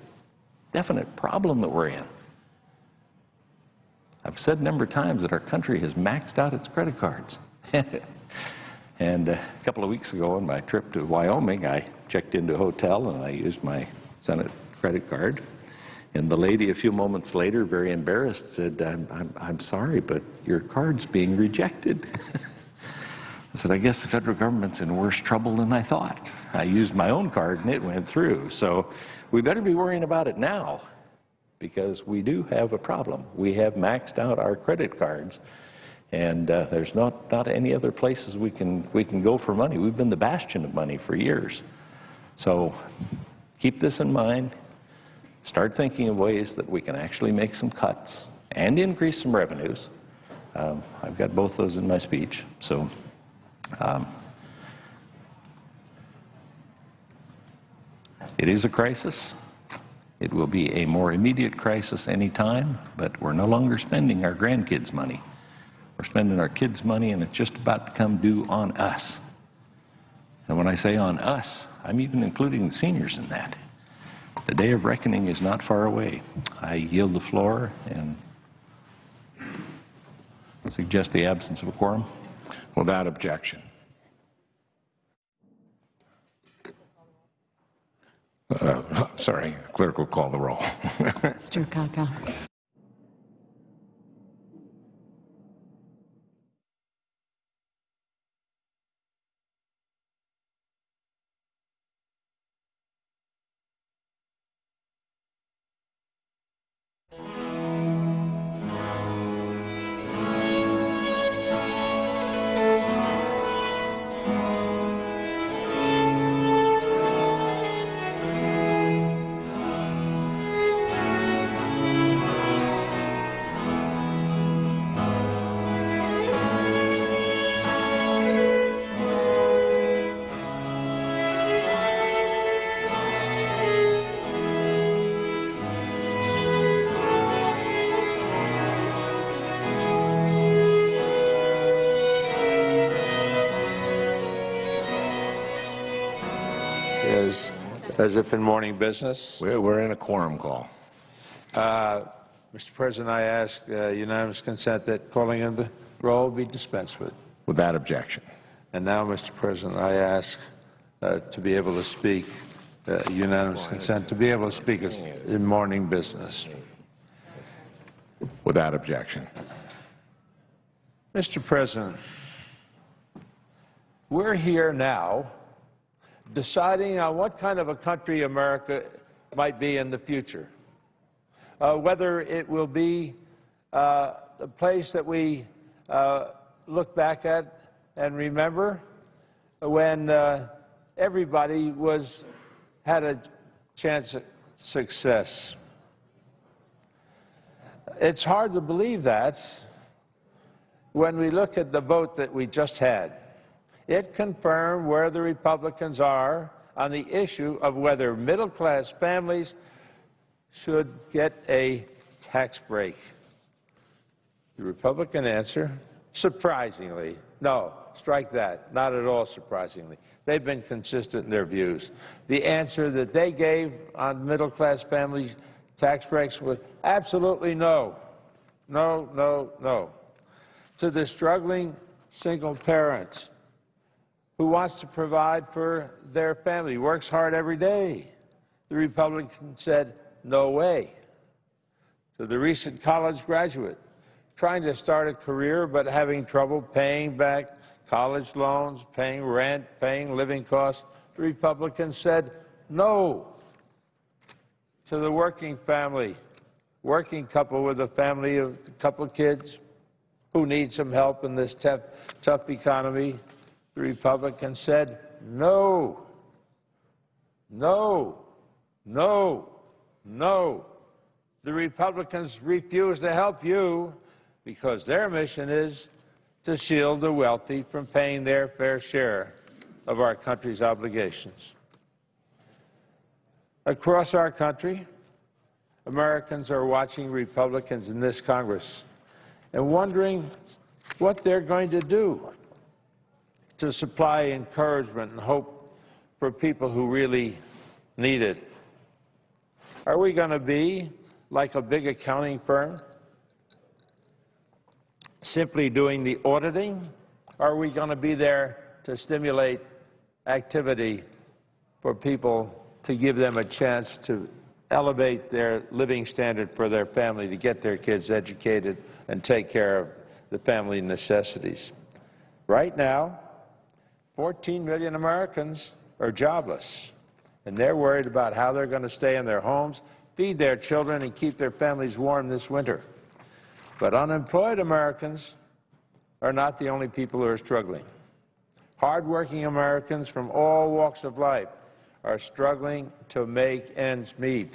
definite problem that we're in. I've said a number of times that our country has maxed out its credit cards. And a couple of weeks ago on my trip to Wyoming, I checked into a hotel and I used my Senate credit card. And the lady a few moments later, very embarrassed, said, I'm sorry, but your card's being rejected. I said, I guess the federal government's in worse trouble than I thought. I used my own card and it went through. So we better be worrying about it now, because we do have a problem. We have maxed out our credit cards, and there's not any other places we can go for money. We've been the bastion of money for years. So keep this in mind. Start thinking of ways that we can actually make some cuts and increase some revenues. I've got both those in my speech. So it is a crisis. It will be a more immediate crisis any time, but we're no longer spending our grandkids' money. We're spending our kids' money, and it's just about to come due on us. And when I say on us, I'm even including the seniors in that. The day of reckoning is not far away. I yield the floor and suggest the absence of a quorum. Without objection. Sorry, clerk will call the roll. Mr. Kaka. as if in morning business. We're in a quorum call. Mr. President, I ask unanimous consent that calling of the roll be dispensed with. Without objection. And now, Mr. President, I ask to be able to speak, unanimous consent, to be able to speak in morning business. Without objection. Mr. President, we're here now deciding on what kind of a country America might be in the future. Whether it will be a place that we look back at and remember when everybody had a chance at success. It's hard to believe that when we look at the vote that we just had. It confirmed where the Republicans are on the issue of whether middle-class families should get a tax break. The Republican answer, surprisingly, no, strike that, not at all surprisingly. They've been consistent in their views. The answer that they gave on middle-class families' tax breaks was absolutely no. No, no, no. To the struggling single parent who wants to provide for their family, works hard every day, the Republican said, no way. To the recent college graduate trying to start a career but having trouble paying back college loans, paying rent, paying living costs, the Republicans said no. To the working family, working couple with a family of a couple of kids who need some help in this tough economy, the Republicans said no, no, no, no. The Republicans refuse to help you because their mission is to shield the wealthy from paying their fair share of our country's obligations. Across our country, Americans are watching Republicans in this Congress and wondering what they're going to do to supply encouragement and hope for people who really need it. Are we going to be like a big accounting firm, simply doing the auditing? Or are we going to be there to stimulate activity for people, to give them a chance to elevate their living standard for their family, to get their kids educated and take care of the family necessities? Right now, 14 million Americans are jobless, and they're worried about how they're going to stay in their homes, feed their children, and keep their families warm this winter. But unemployed Americans are not the only people who are struggling. Hardworking Americans from all walks of life are struggling to make ends meet.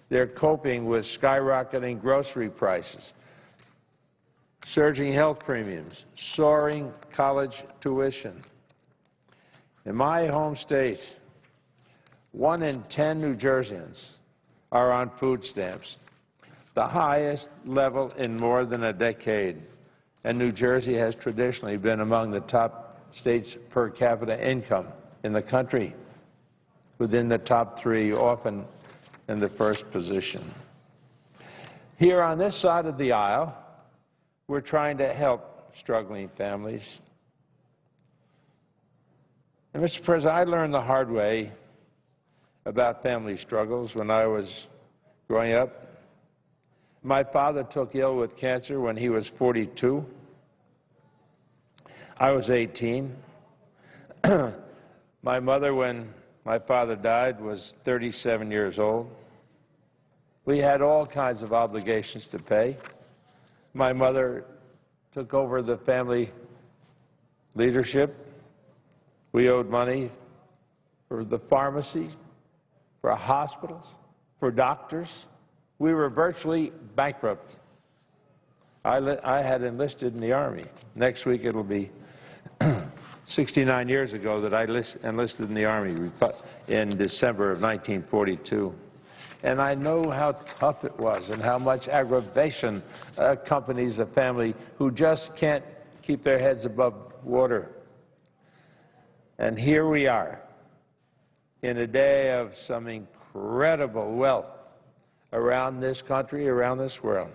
They're coping with skyrocketing grocery prices, surging health premiums, soaring college tuition. In my home state, 1 in 10 New Jerseyans are on food stamps, the highest level in more than a decade. And New Jersey has traditionally been among the top states per capita income in the country, within the top 3, often in the first position. Here on this side of the aisle, we're trying to help struggling families. And Mr. President, I learned the hard way about family struggles when I was growing up. My father took ill with cancer when he was 42. I was 18. My mother, when my father died, was 37 years old. We had all kinds of obligations to pay. My mother took over the family leadership. We owed money for the pharmacy, for hospitals, for doctors. We were virtually bankrupt. I had enlisted in the Army. Next week it'll be 69 years ago that I enlisted in the Army in December of 1942. And I know how tough it was and how much aggravation accompanies a family who just can't keep their heads above water. And here we are in a day of some incredible wealth around this country, around this world.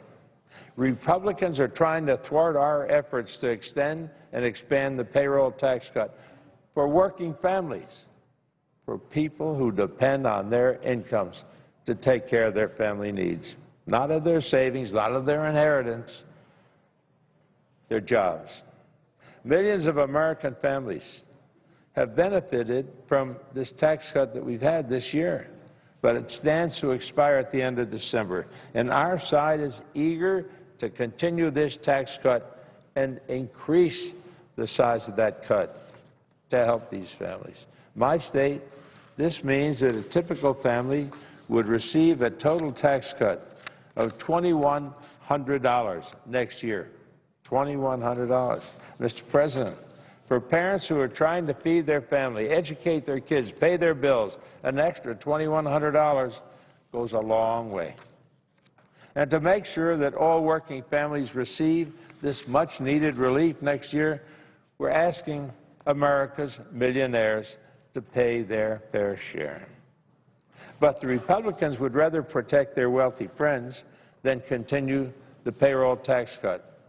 Republicans are trying to thwart our efforts to extend and expand the payroll tax cut for working families, for people who depend on their incomes to take care of their family needs, not of their savings, not of their inheritance, their jobs. Millions of American families have benefited from this tax cut that we've had this year, but it stands to expire at the end of December. And our side is eager to continue this tax cut and increase the size of that cut to help these families. My state, this means that a typical family would receive a total tax cut of $2,100 next year. $2,100. Mr. President, for parents who are trying to feed their family, educate their kids, pay their bills, an extra $2,100 goes a long way. And to make sure that all working families receive this much-needed relief next year, we're asking America's millionaires to pay their fair share. But the Republicans would rather protect their wealthy friends than continue the payroll tax cut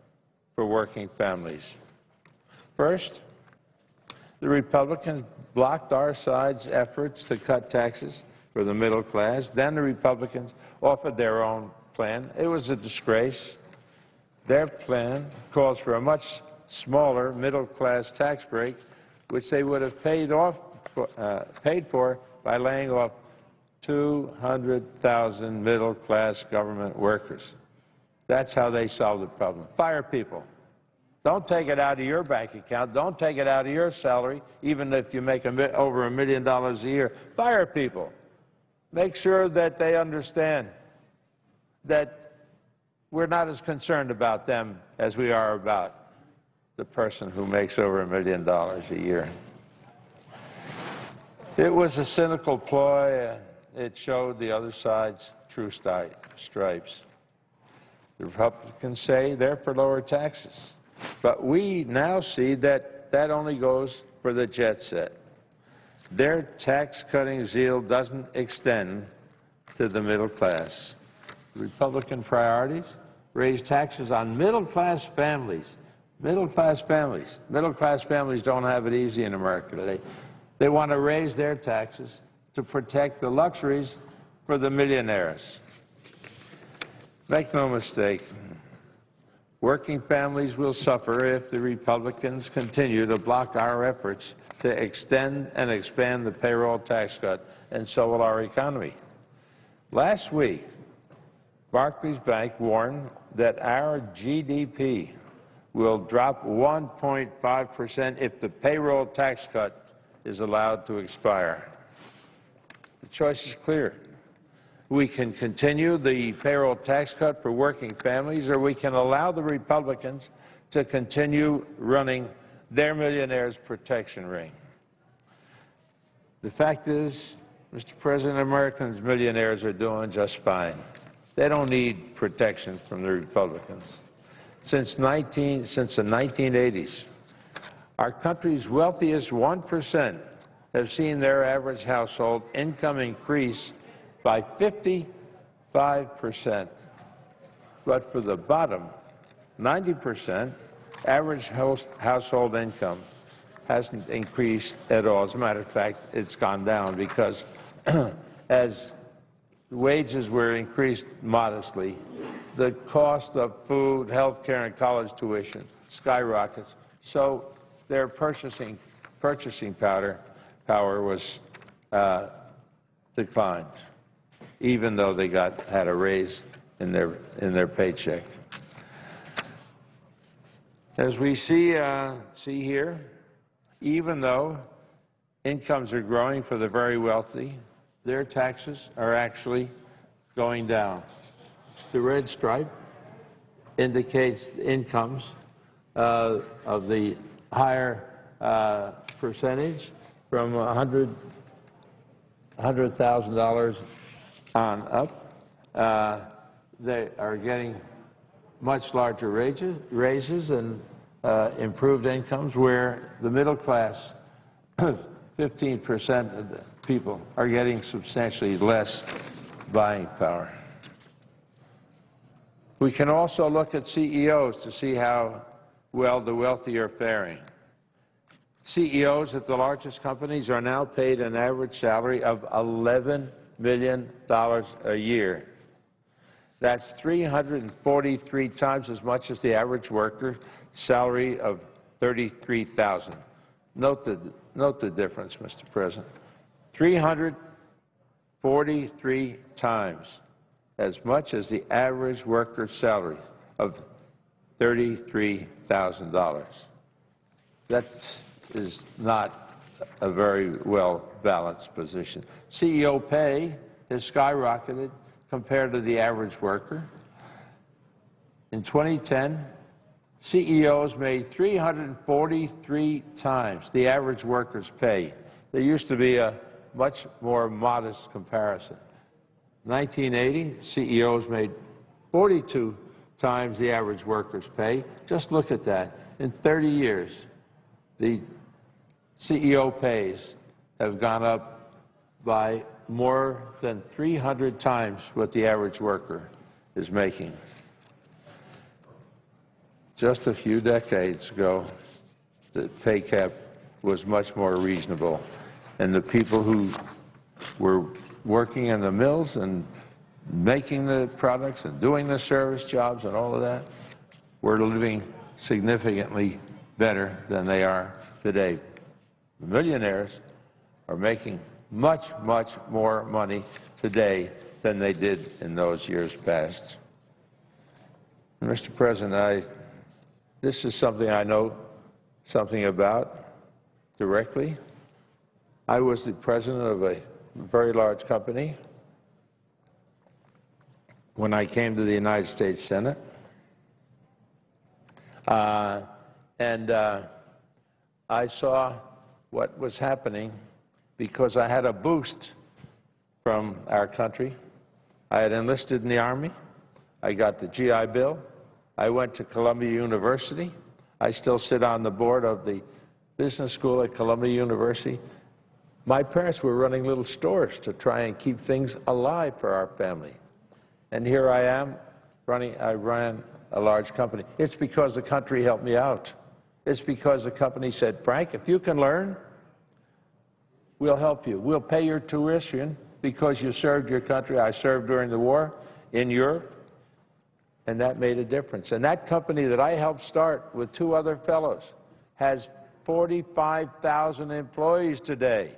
for working families. First, the Republicans blocked our side's efforts to cut taxes for the middle class. Then the Republicans offered their own plan. It was a disgrace. Their plan calls for a much smaller middle-class tax break, which they would have paid for by laying off 200,000 middle-class government workers. That's how they solve the problem. Fire people. Don't take it out of your bank account. Don't take it out of your salary, even if you make over $1 million a year. Fire people. Make sure that they understand that we're not as concerned about them as we are about the person who makes over $1 million a year. It was a cynical ploy. It showed the other side's true stripes. The Republicans say they're for lower taxes. But we now see that that only goes for the jet set. Their tax-cutting zeal doesn't extend to the middle class. Republican priorities raise taxes on middle-class families. Middle-class families. Middle-class families don't have it easy in America today. They want to raise their taxes to protect the luxuries for the millionaires. Make no mistake, working families will suffer if the Republicans continue to block our efforts to extend and expand the payroll tax cut, and so will our economy. Last week, Barclays Bank warned that our GDP will drop 1.5% if the payroll tax cut is allowed to expire. The choice is clear. We can continue the payroll tax cut for working families, or we can allow the Republicans to continue running their millionaires' protection ring. The fact is, Mr. President, Americans' millionaires are doing just fine. They don't need protection from the Republicans. Since the 1980s, our country's wealthiest 1% have seen their average household income increase by 55%. But for the bottom 90%, average household income hasn't increased at all. As a matter of fact, it's gone down because as wages were increased modestly, the cost of food, health care, and college tuition skyrockets. So their purchasing power was declined, even though they had a raise in their paycheck. As we see here, even though incomes are growing for the very wealthy, their taxes are actually going down. The red stripe indicates incomes of the higher percentage from $100,000 on up. They are getting much larger raises and improved incomes, where the middle class, 15% people are getting substantially less buying power. We can also look at CEOs to see how well the wealthy are faring. CEOs at the largest companies are now paid an average salary of $11 million a year. That's 343 times as much as the average worker salary of $33,000. Note the difference, Mr. President. 343 times as much as the average worker's salary of $33,000. That is not a very well-balanced position. CEO pay has skyrocketed compared to the average worker. In 2010, CEOs made 343 times the average worker's pay. There used to be a much more modest comparison. In 1980, CEOs made 42 times the average worker's pay. Just look at that. In 30 years, the CEO pays have gone up by more than 300 times what the average worker is making. Just a few decades ago, the pay cap was much more reasonable, and the people who were working in the mills and making the products and doing the service jobs and all of that were living significantly better than they are today. The millionaires are making much, much more money today than they did in those years past. Mr. President, this is something I know something about directly. I was the president of a very large company when I came to the United States Senate. I saw what was happening because I had a boost from our country. I had enlisted in the Army. I got the GI Bill. I went to Columbia University. I still sit on the board of the business school at Columbia University. My parents were running little stores to try and keep things alive for our family. And here I am I ran a large company. It's because the country helped me out. It's because the company said, Frank, if you can learn, we'll help you. We'll pay your tuition because you served your country. I served during the war in Europe, and that made a difference. And that company that I helped start with two other fellows has 45,000 employees today.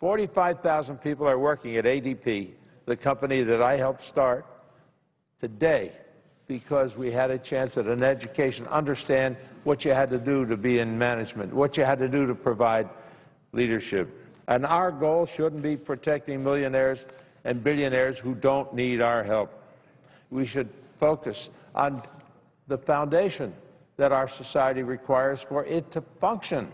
45,000 people are working at ADP, the company that I helped start today, because we had a chance at an education, understand what you had to do to be in management, what you had to do to provide leadership. And our goal shouldn't be protecting millionaires and billionaires who don't need our help. We should focus on the foundation that our society requires for it to function.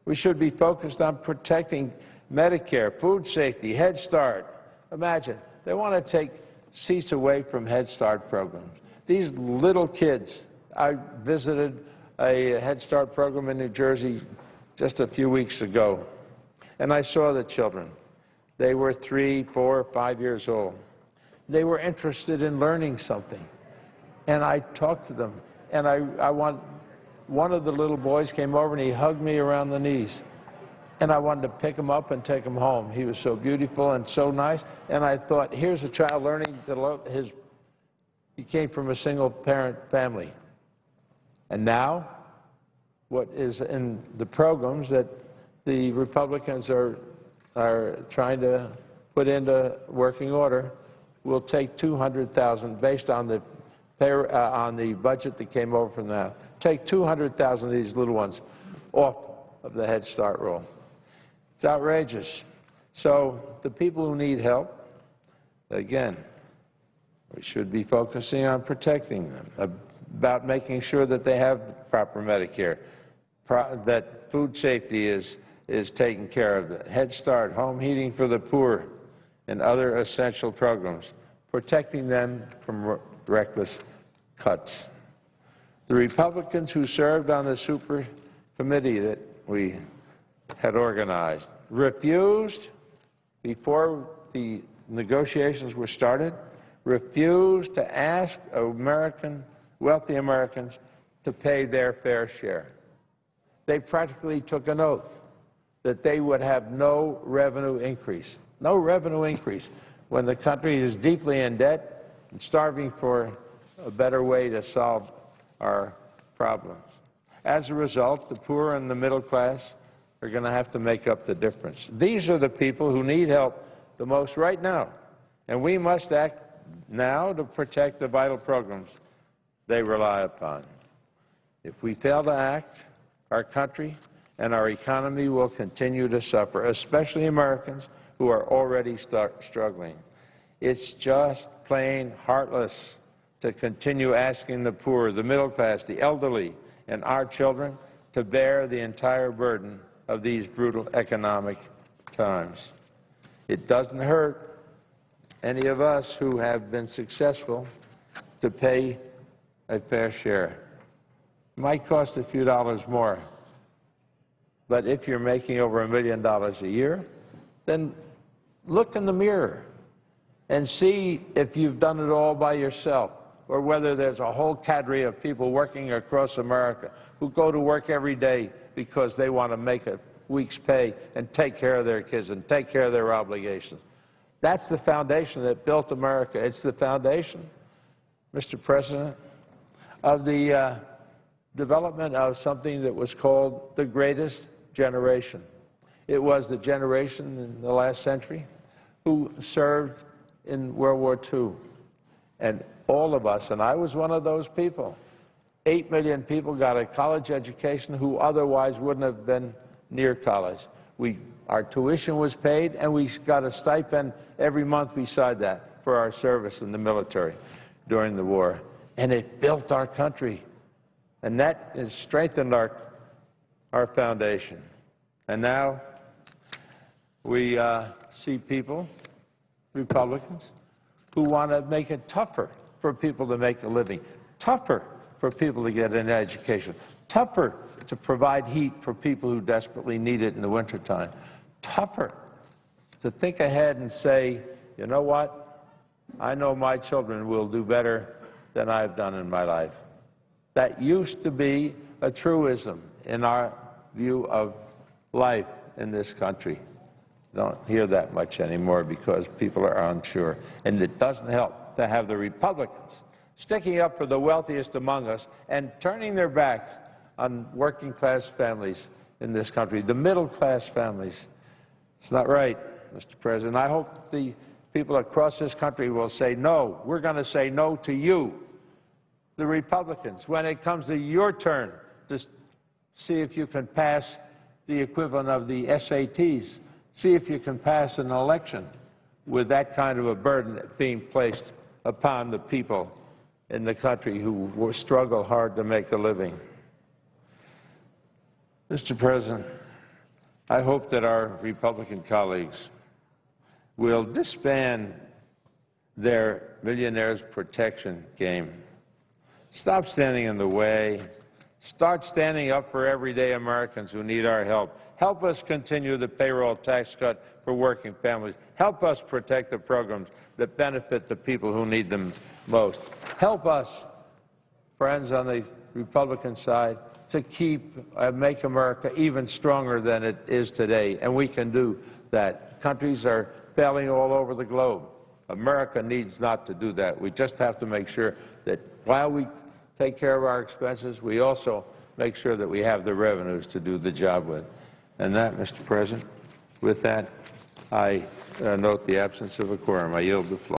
We should be focused on protecting Medicare, food safety, Head Start. Imagine, they want to take seats away from Head Start programs. These little kids, I visited a Head Start program in New Jersey just a few weeks ago, and I saw the children. They were 3, 4, 5 years old. They were interested in learning something, and I talked to them, and one of the little boys came over and he hugged me around the knees, and I wanted to pick him up and take him home. He was so beautiful and so nice, and I thought, here's a child learning to love he came from a single-parent family. And now, what is in the programs that the Republicans are trying to put into working order will take 200,000, based on the budget that came over from that, take 200,000 of these little ones off of the Head Start roll. It's outrageous. So the people who need help, again, we should be focusing on protecting them, about making sure that they have proper Medicare, that food safety is taken care of, Head Start, home heating for the poor, and other essential programs, protecting them from reckless cuts. The Republicans who served on the super committee that we had organized refused before the negotiations were started, refused to ask wealthy Americans to pay their fair share. They practically took an oath that they would have no revenue increase when the country is deeply in debt and starving for a better way to solve our problems. As a result, the poor and the middle class are going to have to make up the difference. These are the people who need help the most right now, and we must act now to protect the vital programs they rely upon. If we fail to act, our country and our economy will continue to suffer, especially Americans who are already struggling. It's just plain heartless to continue asking the poor, the middle class, the elderly, and our children to bear the entire burden of these brutal economic times. It doesn't hurt any of us who have been successful to pay a fair share. It might cost a few dollars more, but if you're making over $1 million a year, then look in the mirror and see if you've done it all by yourself, or whether there's a whole cadre of people working across America who go to work every day because they want to make a week's pay and take care of their kids and take care of their obligations. That's the foundation that built America. It's the foundation, Mr. President, of the development of something that was called the greatest generation. It was the generation in the last century who served in World War II. And all of us, and I was one of those people, 8 million people got a college education who otherwise wouldn't have been near college. Our tuition was paid, and we got a stipend every month beside that for our service in the military during the war. And it built our country. And that has strengthened our foundation. And now we see people, Republicans, who want to make it tougher for people to make a living, tougher for people to get an education, tougher to provide heat for people who desperately need it in the wintertime, tougher to think ahead and say, you know what, I know my children will do better than I've done in my life. That used to be a truism in our view of life in this country. Don't hear that much anymore because people are unsure. And it doesn't help to have the Republicans sticking up for the wealthiest among us and turning their backs on working-class families in this country, the middle-class families. It's not right, Mr. President. I hope the people across this country will say no. We're going to say no to you, the Republicans, when it comes to your turn to see if you can pass the equivalent of the SATs. See if you can pass an election with that kind of a burden being placed upon the people in the country who struggle hard to make a living. Mr. President, I hope that our Republican colleagues will disband their millionaires' protection game. Stop standing in the way. Start standing up for everyday Americans who need our help. Help us continue the payroll tax cut for working families. Help us protect the programs that benefit the people who need them most. Help us, friends on the Republican side, to make America even stronger than it is today. And we can do that. Countries are failing all over the globe. America needs not to do that. We just have to make sure that while we take care of our expenses, we also make sure that we have the revenues to do the job with. And that, Mr. President, with that, I note the absence of a quorum. I yield the floor.